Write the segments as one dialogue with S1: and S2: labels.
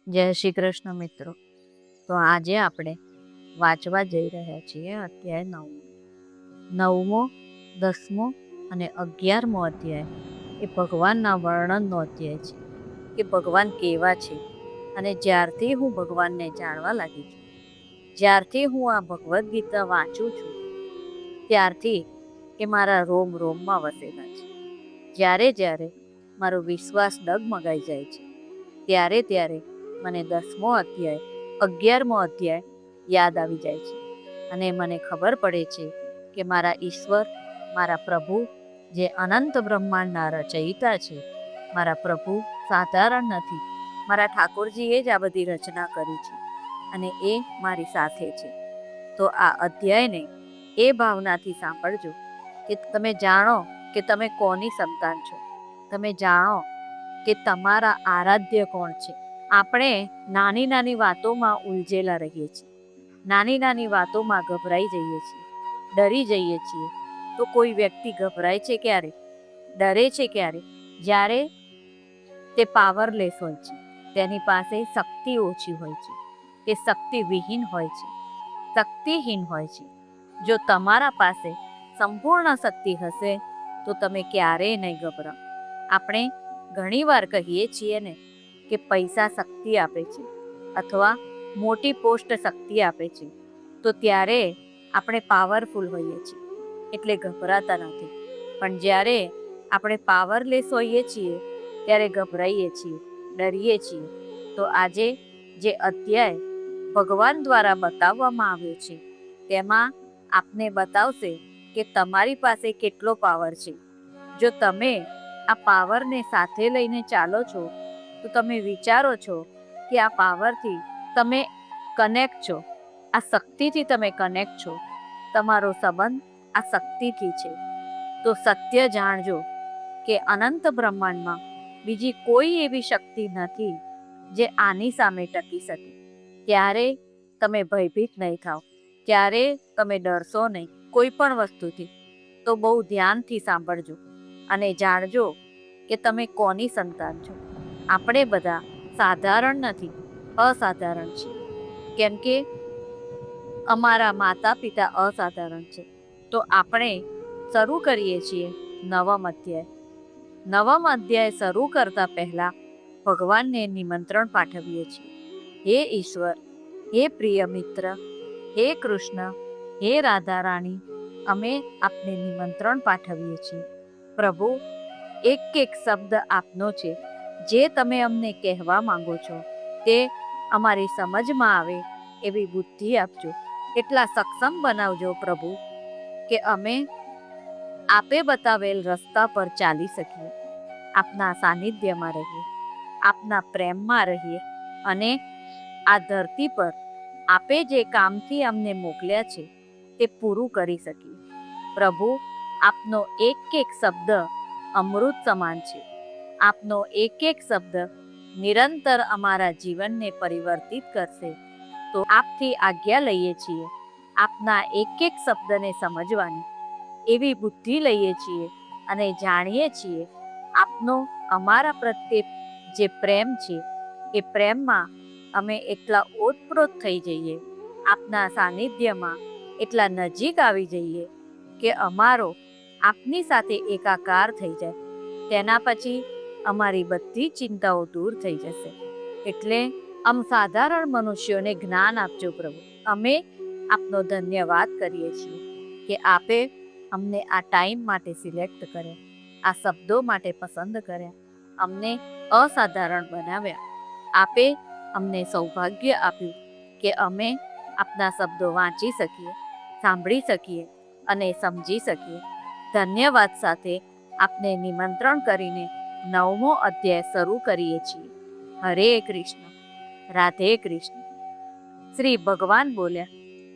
S1: જય શ્રી કૃષ્ણ મિત્રો. તો આજે આપણે વાંચવા જઈ રહ્યા છીએ અધ્યાય 9મો, 10મો અને 11મો અધ્યાય એ ભગવાનના વર્ણનનો અધ્યાય છે કે ભગવાન કેવા છે. અને જ્યારથી હું ભગવાનને જાણવા લાગી છું, જ્યારથી હું આ ભગવદ્ ગીતા વાંચું છું, ત્યારથી એ મારા રોમ રોમમાં વસેલા છે. જ્યારે જ્યારે મારો વિશ્વાસ ડગમગાઈ જાય છે, ત્યારે ત્યારે મને 10મો અધ્યાય, 11મો અધ્યાય યાદ આવી જાય છે. અને મને ખબર પડે છે કે મારા ઈશ્વર, મારા પ્રભુ, જે અનંત બ્રહ્માંડના રચયિતા છે, મારા પ્રભુ સાધારણ નથી. મારા ઠાકોરજીએ જ આ બધી રચના કરી છે અને એ મારી સાથે છે. તો આ અધ્યાયને એ ભાવનાથી સાંભળજો કે તમે જાણો કે તમે કોની સંતાન છો. તમે જાણો કે તમારા આરાધ્ય કોણ છે. આપણે નાની નાની વાતોમાં ઉલઝેલા રહીએ છીએ, નાની નાની વાતોમાં ગભરાઈ જઈએ છીએ, ડરી જઈએ છીએ. તો કોઈ વ્યક્તિ ગભરાય છે ક્યારે, ડરે છે ક્યારે? જ્યારે તે પાવરલેસ હોય છે, તેની પાસે શક્તિ ઓછી હોય છે, કે શક્તિવિહીન હોય છે, શક્તિહીન હોય છે. જો તમારા પાસે સંપૂર્ણ શક્તિ હશે તો તમે ક્યારેય નહીં ગભરાઓ. આપણે ઘણીવાર કહીએ છીએ ને કે પૈસા શક્તિ આપે છે અથવા મોટી પોસ્ટ શક્તિ આપે છે, તો ત્યારે આપણે પાવરફુલ હોઈએ છીએ એટલે ગભરાતા નથી. પણ જ્યારે આપણે પાવરલેસ હોઈએ છીએ ત્યારે ગભરાઈએ છીએ, ડરીએ છીએ. તો આજે જે અધ્યાય ભગવાન દ્વારા બતાવવામાં આવ્યો છે, તેમાં આપને બતાવશે કે તમારી પાસે કેટલો પાવર છે. જો તમે આ પાવરને સાથે લઈને ચાલો છો તો તમે વિચારો છો કે આ પાવરથી તમે કનેક્ટ છો, આ શક્તિથી તમે કનેક્ટ છો. તમારો સંબંધ આ શક્તિથી છે. તો સત્ય જાણજો કે અનંત બ્રહ્માંડમાં બીજી કોઈ એવી શક્તિ નથી જે આની સામે ટકી શકે. ત્યારે તમે ભયભીત નહીં થાઓ, ત્યારે તમે ડરશો નહીં કોઈ પણ વસ્તુથી. તો બહુ ધ્યાનથી સાંભળજો અને જાણજો કે તમે કોની સંતાન છો. આપણે બધા સાધારણ નથી, અસાધારણ છે. કેમ કે અમારા માતા પિતા અસાધારણ છે. તો આપણે શરૂ કરીએ છીએ 9મ અધ્યાય. 9મ અધ્યાય શરૂ કરતા પહેલા ભગવાનને નિમંત્રણ પાઠવીએ છીએ. હે ઈશ્વર, હે પ્રિય મિત્ર, હે કૃષ્ણ, હે રાધા રાણી, અમે આપને નિમંત્રણ પાઠવીએ છીએ. પ્રભુ, એક એક શબ્દ આપનો છે. જે તમે અમને કહેવા માંગો છો તે અમારી સમજમાં આવે એવી બુદ્ધિ આપજો. એટલા સક્ષમ બનાવજો પ્રભુ કે અમે આપે બતાવેલ રસ્તા પર ચાલી શકીએ, આપના સાનિધ્યમાં રહીએ, આપના પ્રેમમાં રહીએ અને આ ધરતી પર આપે જે કામથી અમને મોકલ્યા છે તે પૂરું કરી શકીએ. પ્રભુ, આપનો એક એક શબ્દ અમૃત સમાન છે. આપનો એક એક શબ્દ નિરંતર અમારા જીવનને પરિવર્તિત કરશે. તો આપથી આજ્ઞા લઈએ છીએ, આપના એક એક શબ્દને સમજવાની એવી બુદ્ધિ લઈએ છીએ અને જાણીએ છીએ આપનો અમારા પ્રત્યે જે પ્રેમ છે એ પ્રેમમાં અમે એટલા ઓતપ્રોત થઈ જઈએ, આપના સાનિધ્યમાં એટલા નજીક આવી જઈએ કે અમારો આપની સાથે એકાકાર થઈ જાય. તેના પછી અમારી બધી ચિંતાઓ દૂર થઈ જશે. એટલે સાધારણ મનુષ્યોને જ્ઞાન આપજો પ્રભુ. અમે આપનો ધન્યવાદ કરીએ છીએ કે આપે અમને આ ટાઈમ માટે સિલેક્ટ કર્યા, આ શબ્દો માટે પસંદ કર્યા, અમને અસાધારણ બનાવ્યા. આપે અમને સૌભાગ્ય આપ્યું કે અમે આપના શબ્દો વાંચી શકીએ, સાંભળી શકીએ અને સમજી શકીએ. ધન્યવાદ સાથે આપને નિમંત્રણ કરીને 9મો અધ્યાય શરૂ કરીએ છીએ. હરે કૃષ્ણ, રાધે કૃષ્ણ. શ્રી ભગવાન બોલ્યા,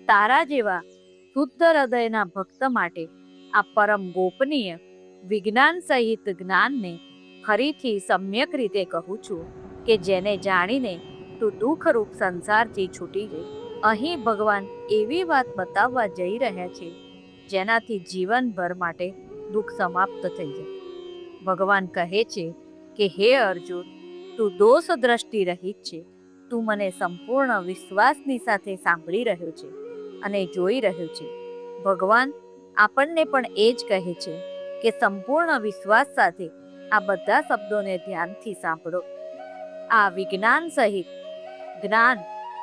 S1: તારા જેવા શુદ્ધ હૃદયના ભક્ત માટે આ પરમ ગોપનીય વિજ્ઞાન સહિત જ્ઞાનને ફરીથી સમ્યક રીતે કહું છું કે જેને જાણીને તું દુઃખરૂપ સંસારથી છૂટી ગઈ. અહીં ભગવાન એવી વાત બતાવવા જઈ રહ્યા છે જેનાથી જીવનભર માટે દુઃખ સમાપ્ત થઈ જાય. ભગવાન કહે છે કે હે અર્જુન, તું દોષ દ્રષ્ટિ રહિત છે, તું મને સંપૂર્ણ વિશ્વાસની સાથે સાંભળી રહ્યો છે અને જોઈ રહ્યો છે. ભગવાન આપણને પણ એ જ કહે છે કે સંપૂર્ણ વિશ્વાસ સાથે આ બધા શબ્દોને ધ્યાનથી સાંભળો. આ વિજ્ઞાન સહિત જ્ઞાન,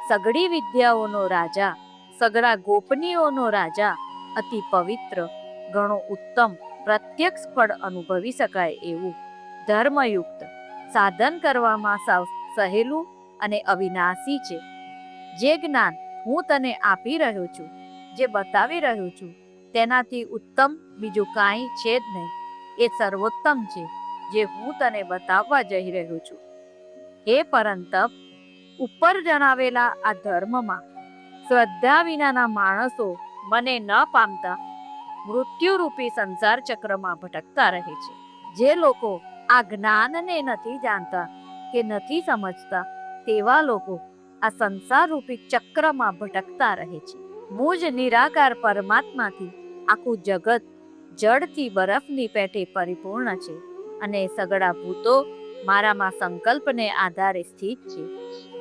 S1: સગળી વિદ્યાઓનો રાજા, સગળા ગોપનીઓનો રાજા, અતિ પવિત્ર, ઘણો ઉત્તમ, પ્રત્યક્ષ ફળ અનુભવી શકાય એવું, ધર્મયુક્ત, સાધન કરવામાં સાવ સહેલું અને અવિનાશી છે. જે જ્ઞાન હું તને આપી રહ્યો છું, જે બતાવી રહ્યો છું, તેનાથી ઉત્તમ બીજું કાંઈ છે જ નહીં. એ સર્વોત્તમ છે જે હું તને બતાવવા જઈ રહ્યો છું. હે પરંતપ, ઉપર જણાવેલા આ ધર્મમાં શ્રદ્ધા વિનાના માણસો મને ન પામતા મૃત્યુરૂપી સંસાર ચક્રમાં ભટકતા રહે છે. જે લોકો આ જ્ઞાનને નથી જાણતા કે નથી સમજતા, તેવા લોકો આ સંસારરૂપી ચક્રમાં ભટકતા રહે છે. મુજ નિરાકાર પરમાત્માથી આખું જગત જળથી બરફની પેટે પરિપૂર્ણ છે અને સગળા ભૂતો મારામાં સંકલ્પને આધારે સ્થિત છે,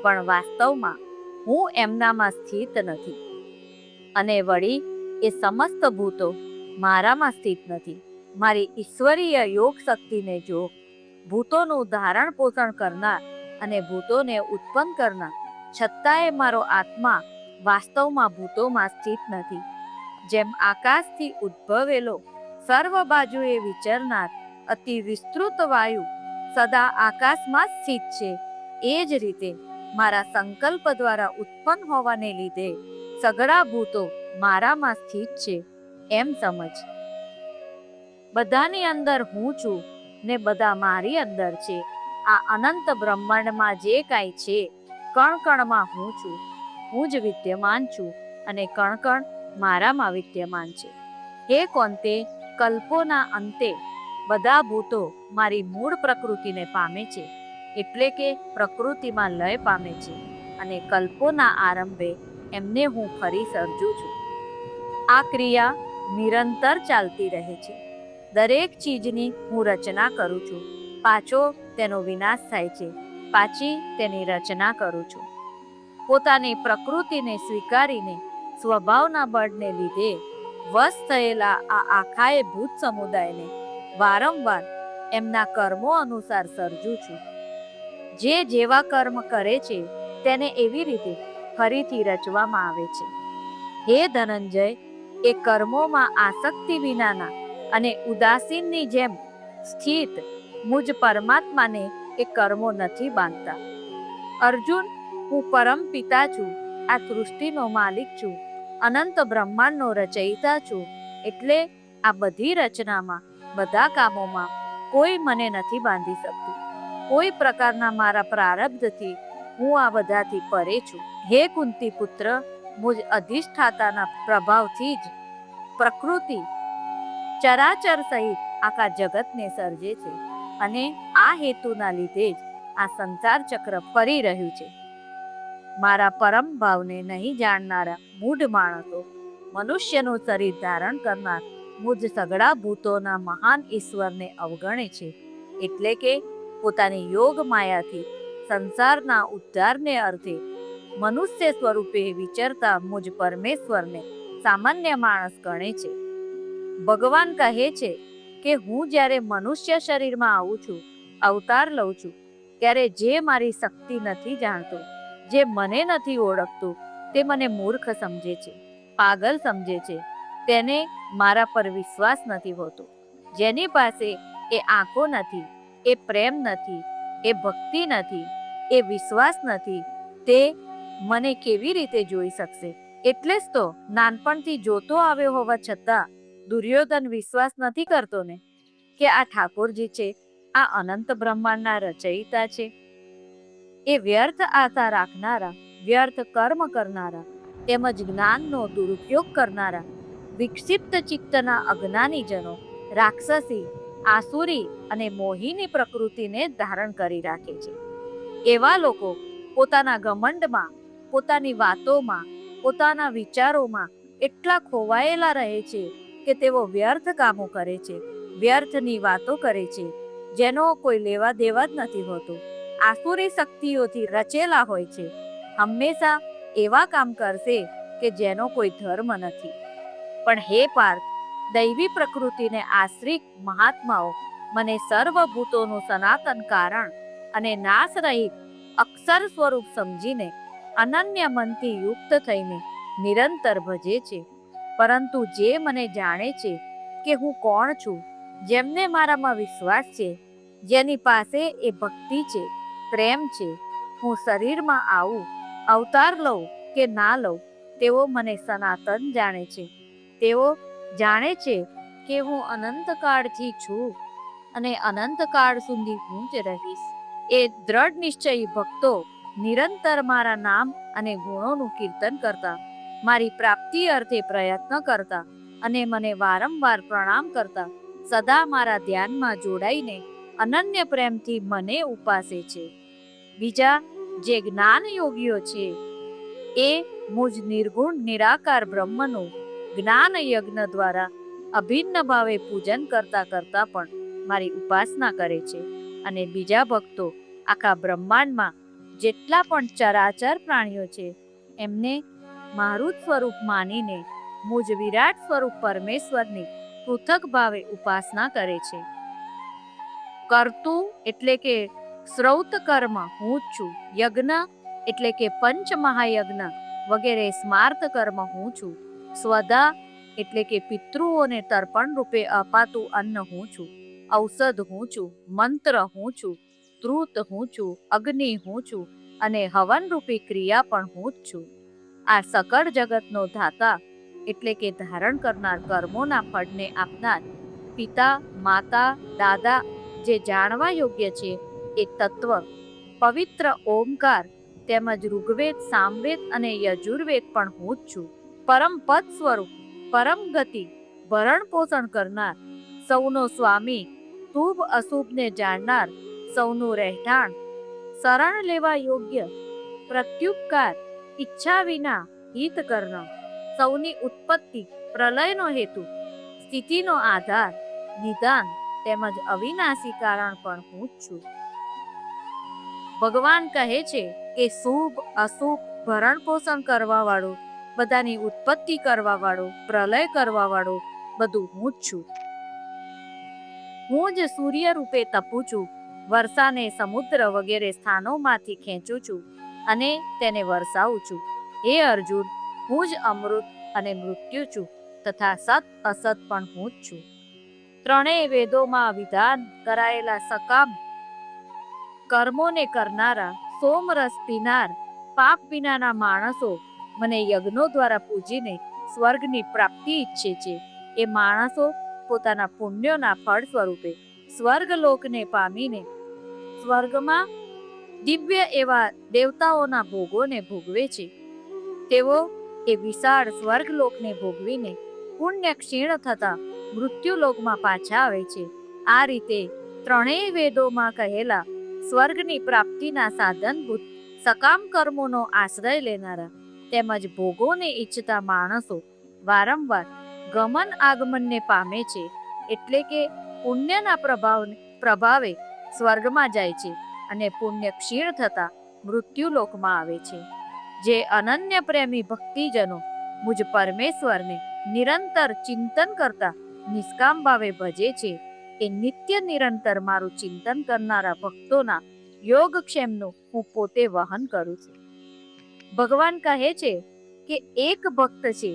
S1: પણ વાસ્તવમાં હું એમનામાં સ્થિત નથી. અને વળી એ સમસ્ત ભૂતો મારામાં સ્થિત નથી. મારી ઈશ્વરીય યોગ શક્તિને જો ભૂતોનું ધારણ પોષણ કરનાર અને ભૂતોને ઉત્પન્ન કરનાર, છતાંય મારો આત્મા વાસ્તવમાં ભૂતોમાં સ્થિત નથી. જેમ આકાશથી ઉદ્ભવેલો સર્વ બાજુએ વિચરનાર અતિ વિસ્તૃત વાયુ સદા આકાશમાં સ્થિત છે, એ જ રીતે મારા સંકલ્પ દ્વારા ઉત્પન્ન હોવાને લીધે સગળા ભૂતો મારામાં સ્થિત છે એમ સમજ. બધાની અંદર હું છું ને બધા મારી અંદર છે. આ અનંત બ્રહ્માંડમાં જે કાંઈ છે, કણ કણમાં હું છું. હું જ વિદ્યમાન છું અને કણ કણ મારામાં વિદ્યમાન છે. હે કોંતે, કલ્પોના અંતે બધા ભૂતો મારી મૂળ પ્રકૃતિને પામે છે, એટલે કે પ્રકૃતિમાં લય પામે છે, અને કલ્પોના આરંભે એમને હું ફરી સર્જું છું. આ ક્રિયા નિરંતર ચાલતી રહે છે. દરેક ચીજની હું રચના કરું છું, પાછો તેનો વિનાશ થાય છે, પાછી તેની રચના કરું છું. પોતાની પ્રકૃતિને સ્વીકારીને સ્વભાવના બળને લીધે વશ થયેલા આ આખાએ ભૂત સમુદાયને વારંવાર એમના કર્મો અનુસાર સર્જું છું. જે જેવા કર્મ કરે છે તેને એવી રીતે ફરીથી રચવામાં આવે છે. હે ધનંજય, એ કર્મોમાં આસક્તિ વિનાના અને ઉદાસીનની જેમ સ્થિત મુજ પરમાત્માને એ કર્મો નથી બાંધતા. અર્જુન, હું પરમ પિતા છું, આ સૃષ્ટિનો માલિક છું, અનંત બ્રહ્માંડનો રચયિતા છું. એટલે આ બધી રચનામાં, બધા કામોમાં કોઈ મને નથી બાંધી શકતું. કોઈ પ્રકારના મારા પ્રારબ્ધથી હું આ બધાથી પરે છું. હે કુંતી પુત્ર, મુજ અધિષ્ઠાતાના પ્રભાવથી જ પ્રકૃતિ ચરાચર સહિત આખા જગતને સર્જે છે, અને આ હેતુના લીધે જ આ સંસાર ચક્ર ફરી રહ્યું છે. મારા પરમ ભાવને નહીં જાણનારા મૂઢ માણસો મનુષ્યનું શરીર ધારણ કરનાર મુજ સગળા ભૂતોના મહાન ઈશ્વરને અવગણે છે. એટલે કે પોતાની યોગ માયાથી સંસારના ઉદ્ધારને અર્થે મનુષ્ય સ્વરૂપે વિચરતા મુજ પરમેશ્વરને સામાન્ય માણસ ગણે છે. ભગવાન કહે છે કે હું જ્યારે મનુષ્ય શરીરમાં આવું છું, અવતાર લઉં છું, ત્યારે જે મારી શક્તિ નથી જાણતો, જે મને નથી ઓળખતું, તે મને મૂર્ખ સમજે છે, પાગલ સમજે છે. તેને મારા પર વિશ્વાસ નથી હોતો. જેની પાસે એ આંખો નથી, એ પ્રેમ નથી, એ ભક્તિ નથી, એ વિશ્વાસ નથી, તે મને કેવી રીતે જોઈ શકશે? એટલે જ તો નાનપણથી જોતો આવ્યો હોવા છતાં દુર્યોધન વિશ્વાસ નથી કરતો ને, કે આ ઠાકોરજી છે, આ અનંત બ્રહ્માંડના રચયિતા છે. એ વ્યર્થ આશા રાખનારા, વ્યર્થ કર્મ કરનારા, તેમજ જ્ઞાનનો દુરુપયોગ કરનારા વિક્ષિપ્ત ચિત્તના અજ્ઞાનીજનો રાક્ષસી, આસુરી અને મોહીની પ્રકૃતિને ધારણ કરી રાખે છે. એવા લોકો પોતાના ઘમંડમાં, પોતાની વાતોમાં, પોતાના વિચારોમાં એટલા ખોવાયેલા રહે છે કે તેઓ વ્યર્થ કામો કરે છે, વ્યર્થની વાતો કરે છે, જેનો કોઈ લેવા દેવા જ નથી હોતો. આસુરી શક્તિઓથી રચેલા હોય છે. હંમેશા એવા કામ કરશે કે જેનો કોઈ ધર્મ નથી. પણ હે પાર્થ, દૈવી પ્રકૃતિને આશ્રિત મહાત્માઓ મને સર્વભૂતોનું સનાતન કારણ અને નાશ રહિત અક્ષર સ્વરૂપ સમજીને અનન્ય મનથી યુક્ત થઈને નિરંતર ભજે છે. પરંતુ જે મને જાણે છે કે હું કોણ છું, જેમને મારામાં વિશ્વાસ છે, જેની પાસે એ ભક્તિ છે, પ્રેમ છે, હું શરીરમાં આવું, અવતાર લઉં કે ના લઉં, તેઓ મને સનાતન જાણે છે. તેઓ જાણે છે કે હું અનંતકાળથી છું અને અનંતકાળ સુધી હું જ રહીશ. એ દ્રઢ નિશ્ચયી ભક્તો નિરંતર મારા નામ અને ગુણોનું કીર્તન કરતા, મારી પ્રાપ્તિ અર્થે પ્રયત્ન કરતા અને મને વારંવાર પ્રણામ કરતા સદા મારા ધ્યાનમાં જોડાઈને અનન્ય પ્રેમથી મને ઉપાસે છે. બીજા જે જ્ઞાન યોગીઓ છે એ મુજ નિર્ગુણ નિરાકાર બ્રહ્મનું જ્ઞાન યજ્ઞ દ્વારા અભિન્ન ભાવે પૂજન કરતા કરતા પણ મારી ઉપાસના કરે છે. અને બીજા ભક્તો આખા બ્રહ્માંડમાં જેટલા પણ ચરાચર પ્રાણીઓ છે એમને મારું જ સ્વરૂપ માનીને મુજ વિરાટ સ્વરૂપ પરમેશ્વરની પૃથક ભાવે ઉપાસના કરે છે. કરતું એટલે કે શ્રૌત કર્મ હું જ છું. યજ્ઞ એટલે કે પંચ મહાયજ્ઞ વગેરે સ્માર્ત કર્મ હું છું. સ્વદા એટલે કે પિતૃઓને તર્પણ રૂપે અપાતું અન્ન હું છું. ઔષધ હું છું. મંત્ર હું છું. ત્રુત હું છું. અગ્નિ હું છું. અને હવન રૂપી ક્રિયા પણ હું જ છું. આ સકળ જગતનો ધાતા એટલે કે ધારણ કરનાર, કર્મોના ફળને આપનાર, પિતા, માતા, દાદા જે જાણવા યોગ્ય છે એ તત્વ પવિત્ર ઓમકાર તેમજ ઋગ્વેદ, સામવેદ અને યજુર્વેદ પણ હું જ છું. પરમ પદ સ્વરૂપ, પરમ ગતિ, ભરણ પોષણ કરનાર, સૌનો સ્વામી, શુભ અશુભને જાણનાર, સૌનું રહેઠાણ, શરણ લેવા યોગ્ય, પ્રત્યુપકાર, ઈચ્છા વિના હિત કરનાર, સૌની ઉત્પત્તિ, પ્રલયનો હેતુ, સ્થિતિનો આધાર, નિદાન તેમજ અવિનાશી કારણ પણ હું જ છું. ભગવાન કહે છે કે શુભ અશુભ ભરણ પોષણ કરવા વાળો, બધાની ઉત્પત્તિ કરવા વાળો, પ્રલય કરવા વાળો બધું હું જ છું. હું જ સૂર્ય રૂપે તપું છું, વર્ષાને સમુદ્ર વગેરે સ્થાનોમાંથી ખેંચું છું અને તેને વરસાવું છું. હે અર્જુન, હું જ અમૃત અને મૃત્યુ છું તથા સત અસત પણ હું જ છું. ત્રણેય વેદોમાં વિધાન કરાયેલા સકામ કર્મોને કરનારા, સોમરસ પીનાર, પાપ વિનાના માણસો મને યજ્ઞો દ્વારા પૂજીને સ્વર્ગની પ્રાપ્તિ ઈચ્છે છે. એ માણસો પોતાના પુણ્યોના ફળ સ્વરૂપે સ્વર્ગલોકને પામીને સ્વર્ગમાં દિવ્ય એવા દેવતાઓના ભોગોને ભોગવે છે. તેઓ એ વિશાળ સ્વર્ગલોકને ભોગવીને પુણ્ય ક્ષીણ થતા મૃત્યુલોકમાં પાછા આવે છે. આ રીતે ત્રણેય વેદોમાં કહેલા સ્વર્ગની પ્રાપ્તિના સાધનભૂત સકામ કર્મોનો આશ્રય લેનારા તેમજ ભોગોને ઈચ્છતા માણસો વારંવાર ગમન આગમનને પામે છે. એટલે કે પુણ્યના પ્રભાવે સ્વર્ગમાં જાય છે અને પુણ્ય ક્ષીણ થતા મૃત્યુલોકમાં આવે છે. જે અનન્ય પ્રેમી ભક્તિજનો મુજ પરમેશ્વરને નિરંતર ચિંતન કરતા નિષ્કામ ભાવે ભજે છે, એ નિત્ય નિરંતર મારું ચિંતન કરનારા ભક્તોના યોગક્ષેમનું હું પોતે વહન કરું છું. ભગવાન કહે છે કે એક ભક્ત છે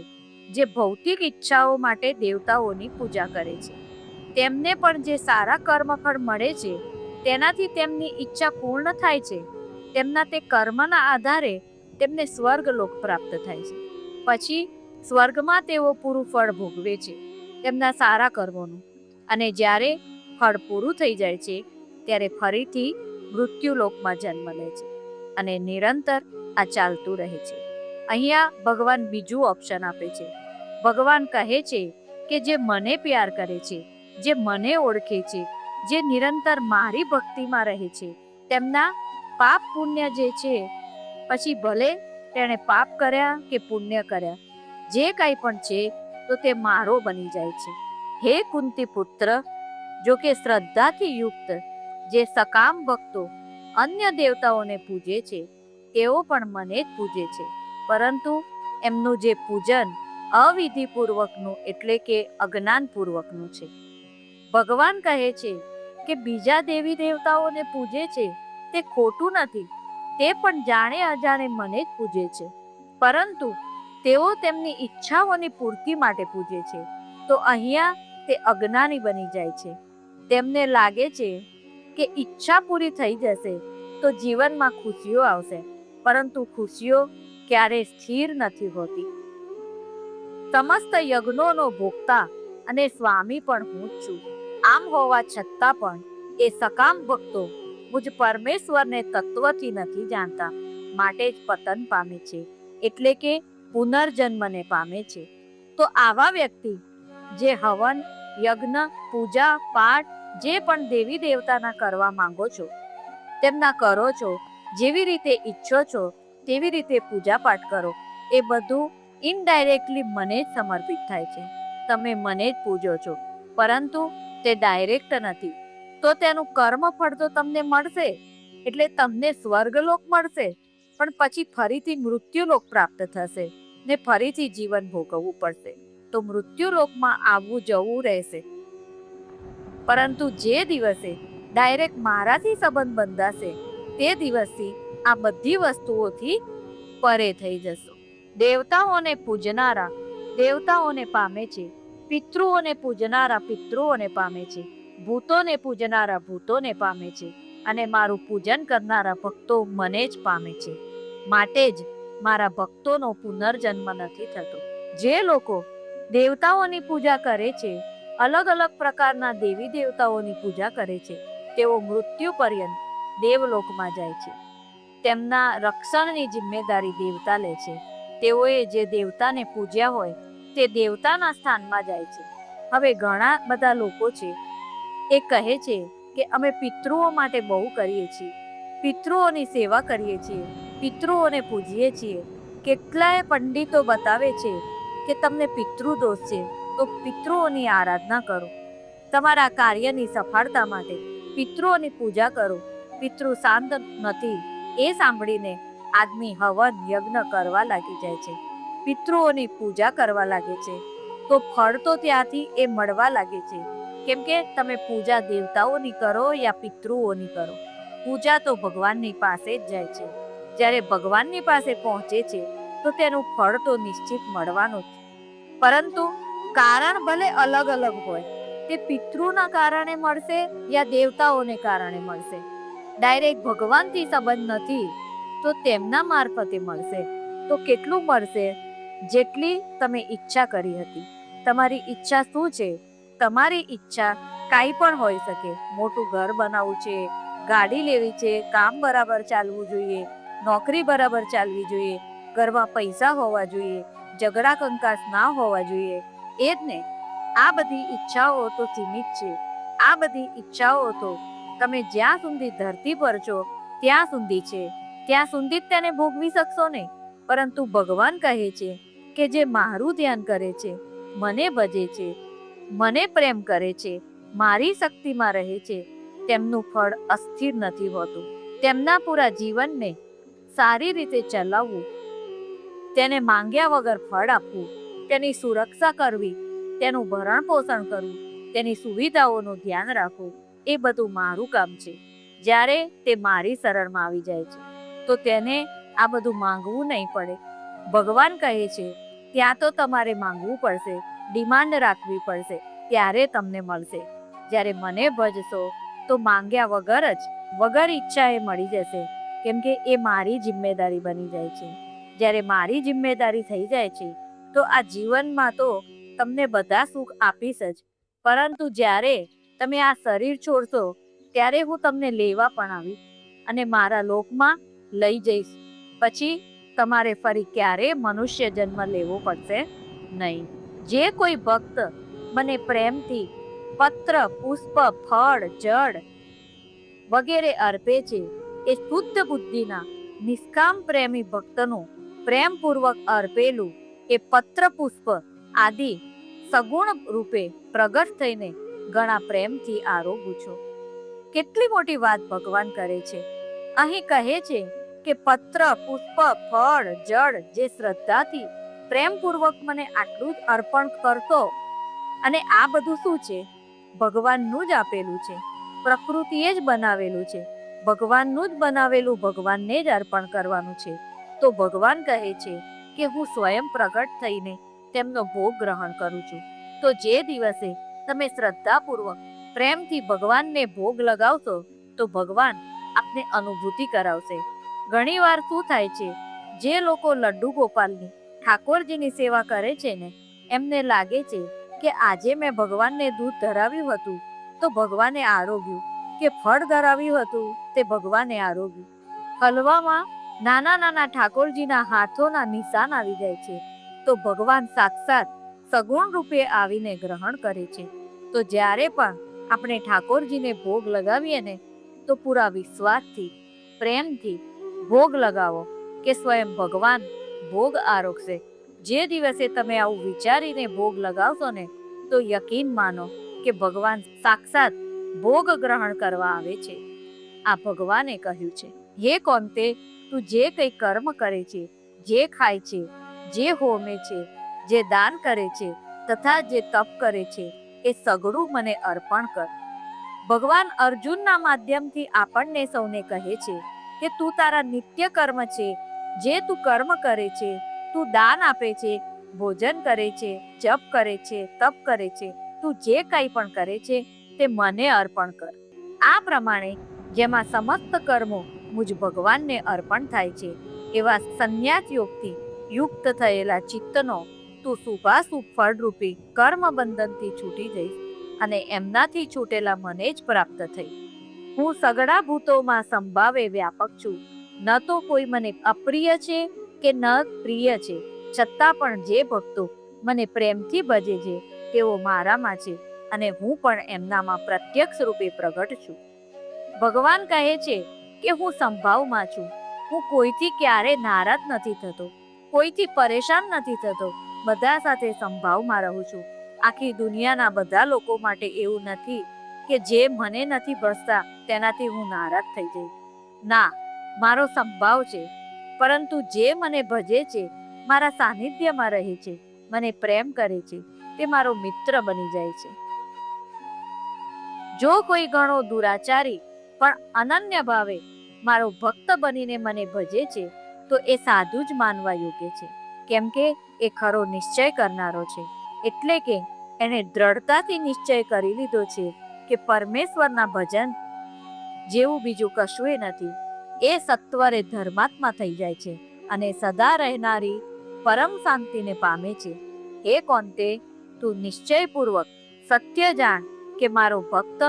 S1: જે ભૌતિક ઈચ્છાઓ માટે દેવતાઓની પૂજા કરે છે. તેમને પણ જે સારા કર્મફળ મળે છે તેનાથી તેમની ઈચ્છા પૂર્ણ થાય છે. તેમના તે કર્મના આધારે તેમને સ્વર્ગલોક પ્રાપ્ત થાય છે. પછી સ્વર્ગમાં તેઓ પૂરું ફળ ભોગવે છે તેમના સારા કર્મોનું. અને જ્યારે ફળ પૂરું થઈ જાય છે ત્યારે ફરીથી મૃત્યુલોકમાં જન્મ લે છે અને નિરંતર આ ચાલતું રહે છે. અહીંયા ભગવાન બીજું ઓપ્શન આપે છે. ભગવાન કહે છે કે જે મને પ્યાર કરે છે, જે મને ઓળખે છે, જે નિરંતર મારી ભક્તિમાં રહે છે, તેમના પાપ પુણ્ય જે છે, પછી ભલે તેણે પાપ કર્યા કે પુણ્ય કર્યા, જે કાંઈ પણ છે તો તે મારો બની જાય છે. હે કુંતી પુત્ર, જો કે શ્રદ્ધાથી યુક્ત જે સકામ ભક્તો અન્ય દેવતાઓને પૂજે છે તેઓ પણ મને જ પૂજે છે, પરંતુ એમનું જે પૂજન અવિધિપૂર્વકનું એટલે કે અજ્ઞાનપૂર્વકનું છે. ભગવાન કહે છે કે બીજા દેવી દેવતાઓને પૂજે છે તે ખોટું નથી, તે પણ જાણે અજાણે મને જ પૂજે છે, પરંતુ તેઓ તેમની ઈચ્છાઓની પૂર્તિ માટે પૂજે છે. તો અહીંયા તે અજ્ઞાની બની જાય છે. તેમને લાગે છે કે ઈચ્છા પૂરી થઈ જશે તો જીવનમાં ખુશીઓ આવશે, પરંતુ ખુશીઓ ક્યારેય સ્થિર નથી હોતી. સમસ્ત યજ્ઞોનો ભોગતા અને સ્વામી પણ હું જ છું. આમ હોવા છતાં પણ એ સકામ ભક્તો મુજ પરમેશ્વરને તત્વથી નથી જાણતા, માટે જ પતન પામે છે, એટલે કે પુનર્જન્મને પામે છે. તો આવા વ્યક્તિ જે હવન, યજ્ઞ, પૂજા, પાઠ જે પણ દેવી દેવતાના કરવા માંગો છો તેમના કરો છો, જેવી રીતે ઈચ્છો છો તેવી રીતે પૂજા પાઠ કરો, એ બધું ઇનડાયરેક્ટલી મને જ સમર્પિત થાય છે. તમે મને જ પૂજો છો, પરંતુ તે ડાયરેક્ટ નથી. તો તેનું કર્મ ફળ તો તમને મળશે, એટલે તમને સ્વર્ગલોક મળશે, પણ પછી ફરીથી મૃત્યુલોક પ્રાપ્ત થશે ને ફરીથી જીવન ભોગવવું પડશે. તો મૃત્યુલોકમાં આવવું જવું રહેશે. પરંતુ જે દિવસે ડાયરેક્ટ મારાથી સંબંધ બંધાશે તે દિવસથી આ બધી વસ્તુઓથી પરે થઈ જશો. દેવતાઓને પૂજનારા દેવતાઓને પામે છે, પિતૃઓને પૂજનારા પિતૃઓને પામે છે, ભૂતોને પૂજનારા ભૂતોને પામે છે, અને મારું પૂજન કરનારા ભક્તો મને જ પામે છે. માટે જ મારા ભક્તોનો પુનર્જન્મ નથી થતો. જે લોકો દેવતાઓની પૂજા કરે છે, અલગ અલગ પ્રકારના દેવી દેવતાઓની પૂજા કરે છે, તેઓ મૃત્યુ પર્યંત દેવલોકમાં જાય છે. તેમના રક્ષણની જિમ્મેદારી દેવતા લે છે. તેઓએ જે દેવતાને પૂજ્યા હોય તે દેવતાના સ્થાનમાં જાય છે. હવે ઘણા બધા લોકો છે એ કહે છે કે અમે પિતૃઓ માટે બહુ કરીએ છીએ, પિતૃઓની સેવા કરીએ છીએ, પિતૃઓને પૂજીએ છીએ. કેટલાય પંડિતો બતાવે છે કે તમને પિતૃદોષ છે તો પિતૃઓની આરાધના કરો, તમારા કાર્યની સફળતા માટે પિતૃઓની પૂજા કરો. પિતૃ શાંત નથી એ સાંભળીને આદમી હવન યજ્ઞ કરવા લાગી જાય છે, પિતૃઓની પૂજા કરવા લાગે છે, તો ફળ તો ત્યાંથી એ મળવા લાગે છે. કેમ કે તમે પૂજા દેવતાઓની કરો યા પિતૃઓની કરો, પૂજા તો ભગવાનની પાસે જ જાય છે. જ્યારે ભગવાનની પાસે પહોંચે છે તો તેનું ફળ તો નિશ્ચિત મળવાનું જ. પરંતુ કારણ ભલે અલગ અલગ હોય, તે પિતૃના કારણે મળશે યા દેવતાઓને કારણે મળશે. ડાયરેક્ટ ભગવાનથી સંબંધ નથી તો તેમના મારફતે મળશે. તો કેટલું મળશે? જેટલી તમે ઈચ્છા કરી હતી. તમારી ઈચ્છા શું છે? તમારી ઈચ્છા કાંઈ પણ હોઈ શકે. મોટું ઘર બનાવવું છે, ગાડી લેવી છે, કામ બરાબર ચાલવું જોઈએ, નોકરી બરાબર ચાલવી જોઈએ, ઘરમાં પૈસા હોવા જોઈએ, ઝઘડા કંકાસ ના હોવા જોઈએ. એ જ ને, આ બધી ઈચ્છાઓ તો સીમિત છે. આ બધી ઈચ્છાઓ તો તમે જ્યાં સુધી ધરતી પર છો ત્યાં સુધી છે, ત્યાં સુધી જ તેને ભોગવી શકશો ને. પરંતુ ભગવાન કહે છે કે જે મારું ધ્યાન કરે છે, મને ભજે છે, મને પ્રેમ કરે છે, મારી શક્તિમાં રહે છે, તેમનું ફળ અસ્થિર નથી હોતું. તેમના પૂરા જીવનને સારી રીતે ચલાવવું, તેને માંગ્યા વગર ફળ આપવું, તેની સુરક્ષા કરવી, તેનું ભરણ પોષણ કરવું, તેની સુવિધાઓનું ધ્યાન રાખવું, એ બધું મારું કામ છે. જ્યારે તે મારી શરણમાં આવી જાય છે તો તેને આ બધું માંગવું નહીં પડે. ભગવાન કહે છે ત્યાં તો તમારે માંગવું પડશે, ડિમાન્ડ રાખવી પડશે, ત્યારે તમને મળશે. જ્યારે મને ભજશો તો માંગ્યા વગર જ, વગર ઈચ્છાએ મળી જશે, કેમ કે એ મારી જિમ્મેદારી બની જાય છે. જ્યારે મારી જિમ્મેદારી થઈ જાય છે તો આ જીવનમાં તો તમને બધા સુખ આપીશ જ, પરંતુ જ્યારે તમે આ શરીર છોડશો ત્યારે હું તમને લેવા પણ આવીશ અને મારા લોકમાં લઈ જઈશ. પછી તમારે ફરી ક્યારેય મનુષ્ય જન્મ લેવો પડશે નહીં. જે કોઈ ભક્ત મને પ્રેમથી પત્ર, પુષ્પ, ફળ, જળ વગેરે અર્પે છે, એ શુદ્ધ બુદ્ધિના નિષ્કામ પ્રેમી ભક્તનું પ્રેમપૂર્વક અર્પેલું એ પત્ર, પુષ્પ આદિ સગુણ રૂપે પ્રગટ થઈને ઘણા પ્રેમથી આરોગું છું. કેટલી મોટી વાત ભગવાન કરે છે. અહીં કહે છે કે પત્ર, પુષ્પ, ફળ, જળ જે શ્રદ્ધાથી પ્રેમપૂર્વક મને આટલું જ અર્પણ કરતો, અને આ બધું શું છે? ભગવાનનું જ આપેલું છે, પ્રકૃતિએ જ બનાવેલું છે, ભગવાનનું જ બનાવેલું ભગવાનને જ અર્પણ કરવાનું છે. તો ભગવાન કહે છે કે હું સ્વયં પ્રગટ થઈને તેમનો ભોગ ગ્રહણ કરું છું. તો જે દિવસે તમે શ્રદ્ધાપૂર્વક પ્રેમથી ભગવાનને ભોગ લગાવશો તો ભગવાન આપને અનુભૂતિ કરાવશે. ઘણીવાર શું થાય છે, જે લોકો લડ્ડુ ગોપાલની ઠાકોરજીની સેવા કરે છે ને, એમને લાગે છે કે આજે મેં ભગવાનને દૂધ ધરાવ્યું હતું તો ભગવાને આરોગ્યું, કે ફળ ધરાવ્યું હતું તે ભગવાને આરોગ્યું. હલવામાં નાના નાના ઠાકોરજીના હાથોના નિશાન આવી જાય છે તો ભગવાન સાક્ષાત સગુણ રૂપે આવીને ગ્રહણ કરે છે. તો જ્યારે પણ આપણે ઠાકોરજીને ભોગ લગાવીએ ને, તો પૂરા વિશ્વાસથી, પ્રેમથી ભોગ લગાવો કે સ્વયં ભગવાન ભોગ આરોગશે. જે દિવસે તમે આવું વિચારીને ભોગ લગાવશો ને, તો યકીન માનો કે ભગવાન સાક્ષાત ભોગ ગ્રહણ કરવા આવે છે. આ ભગવાને કહ્યું છે, હે કોંતે, તું જે કંઈ કર્મ કરે છે, જે ખાય છે, જે હોમે છે, જે દાન કરે છે તથા જે તપ કરે છે, એ સગળું મને અર્પણ કર. ભગવાન અર્જુનના માધ્યમથી આપણને સૌને કહે છે કે તું તારા નિત્ય કર્મ છે, જે તું કર્મ કરે છે, તું દાન આપે છે, ભોજન કરે છે, જપ કરે છે, તપ કરે છે, તું જે કંઈ પણ કરે છે તે મને અર્પણ કર. આ પ્રમાણે જેમાં સમસ્ત કર્મો મુજ ભગવાનને અર્પણ થાય છે, એવા સંન્યાસ યોગથી યુક્ત થયેલા ચિત્તનો તું શુભાશુભ ફળરૂપી કર્મ બંધનથી છૂટી જઈશ અને એમનાથી છૂટેલા મને જ પ્રાપ્ત થઈ. હું સગળા ભૂતોમાં સંભાવે વ્યાપક છું. ન તો કોઈ મને અપ્રિય છે કે ન પ્રિય છે, છતાં પણ જે ભક્તો મને પ્રેમથી ભજે છે તેઓ મારામાં છે અને હું પણ એમનામાં પ્રત્યક્ષ રૂપે પ્રગટ છું. ભગવાન કહે છે કે હું સંભાવમાં છું. હું કોઈથી ક્યારે નારાજ નથી થતો, કોઈથી પરેશાન નથી થતો, બધા સાથે સંભાવમાં રહું છું. આખી દુનિયાના બધા લોકો માટે એવું નથી કે જે મને નથી ભજતા તેનાથી હું નારાજ થઈ જઈશ. ના, મારો સંભાવ છે, પરંતુ જે મને ભજે છે, મારા સાનિધ્યમાં રહે છે, મને પ્રેમ કરે છે, તે મારો મિત્ર બની જાય છે. જો કોઈ ઘણો દુરાચારી પણ અનન્ય ભાવે મારો ભક્ત બનીને મને ભજે છે તો એ સાધુ જ માનવા યોગ્ય છે, કેમ કે એ ખરો નિશ્ચય કરનારો છે. એટલે કે એને દ્રઢતાથી નિશ્ચય કરી લીધો છે કે પરમેશ્વરના ભજન જેવું બીજું કશુંય નથી. એ સત્વરે ધર્માત્મા થઈ જાય છે અને સદા રહેનારી પરમ શાંતિને પામે છે. હે કોંતે, તું નિશ્ચયપૂર્વક સત્ય જાણ કે મારો ભક્ત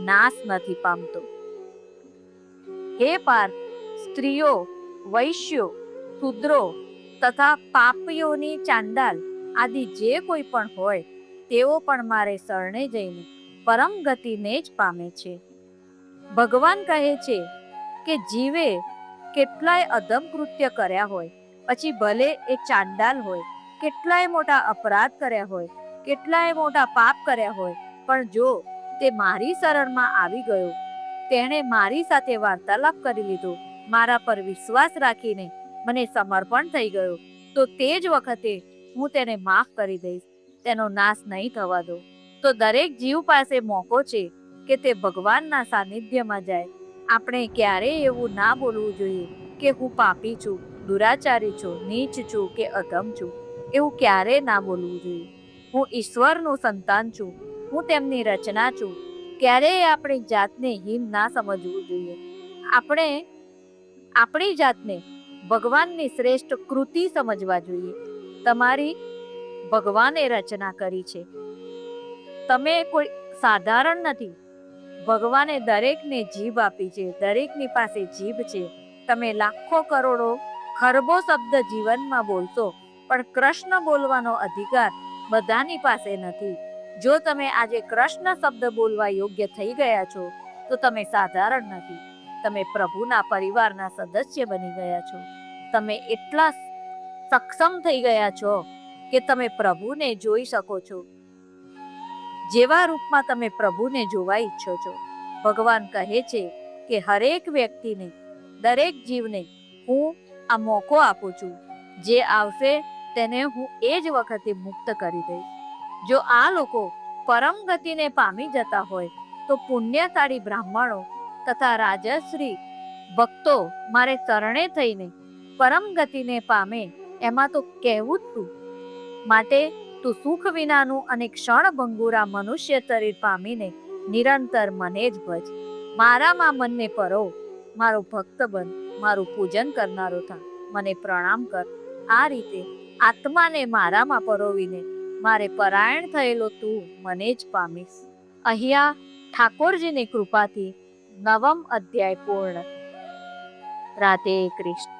S1: નાશ નથી પામતો. હે પાર્થ, સ્ત્રીઓ, વૈશ્યો, શૂદ્રો તથા પાપીઓની ચાંડાલ આદિ જે કોઈ પણ હોય તેઓ પણ મારે શરણે જઈને પરમ ગતિને જ પામે છે. ભગવાન કહે છે કે જીવે કેટલાય અધમ કૃત્ય કર્યા હોય, પછી ભલે એ ચાંડાલ હોય, કેટલાય મોટા અપરાધ કર્યા હોય, કેટલાય મોટા પાપ કર્યા હોય, પણ જો તે મારી શરણમાં આવી ગયો, તેણે મારી સાથે વાર્તાલાપ કરી લીધો, મારા પર વિશ્વાસ રાખીને મને સમર્પણ થઈ ગયો, તો તે જ વખતે હું તેને માફ કરી દઈશ, તેનો નાશ નહીં થવા દો. તો દરેક જીવ પાસે મોકો છે કે તે ભગવાનના સાનિધ્યમાં જાય. આપણે ક્યારેય એવું ના બોલવું જોઈએ કે હું પાપી છું, દુરાચારી છું, નીચ છું કે અધમ છું. એવું ક્યારેય ના બોલવું જોઈએ. હું ઈશ્વરનું સંતાન છું, હું તેમની રચના છું. ક્યારેય આપણી જાતને હીન ના સમજવું જોઈએ. આપણે આપણી જાતને ભગવાનની શ્રેષ્ઠ કૃતિ સમજવા જોઈએ. તમારી ભગવાને રચના કરી છે, તમે કોઈ સાધારણ નથી. ભગવાને દરેકને જીભ આપી છે, દરેકની પાસે જીભ છે. તમે લાખો કરોડો ખરબો શબ્દ જીવનમાં બોલશો, પણ કૃષ્ણ બોલવાનો અધિકાર બધાની પાસે નથી. જો તમે આજે કૃષ્ણ શબ્દ બોલવા યોગ્ય થઈ ગયા છો તો તમે સાધારણ નથી. તમે પ્રભુના પરિવારના સદસ્ય બની ગયા છો. તમે એટલા સક્ષમ થઈ ગયા છો કે તમે પ્રભુને જોઈ શકો છો, જેવા રૂપમાં તમે પ્રભુને જોવા ઈચ્છો છો. ભગવાન કહે છે કે હરેક વ્યક્તિને દરેક જીવને હું આ મોકો આપું છું. જે આવશે તેને હું એ જ વખતે મુક્ત કરી દઈશ. જો આ લોકો પરમ ગતિને પામી જતા હોય તો પુણ્યશાળી બ્રાહ્મણો તથા રાજશ્રી ભક્તો મારે ચરણે થઈને પરમ ગતિને પામે એમાં તો કહેવું જ શું. માટે તું સુખ વિનાનું અને ક્ષણભંગુરા મનુષ્ય શરીર પામીને નિરંતર મને જ ભજ. મારામાં મનને પરો, મારો ભક્ત બન, મારું પૂજન કરનારો થા, મને પ્રણામ કર. આ રીતે આત્માને મારામાં પરોવીને મારે પરાયણ થયેલો તું મને જ પામીશ. અહીંયા ઠાકોરજીની કૃપાથી 9મ અધ્યાય પૂર્ણ. રાધે કૃષ્ણ.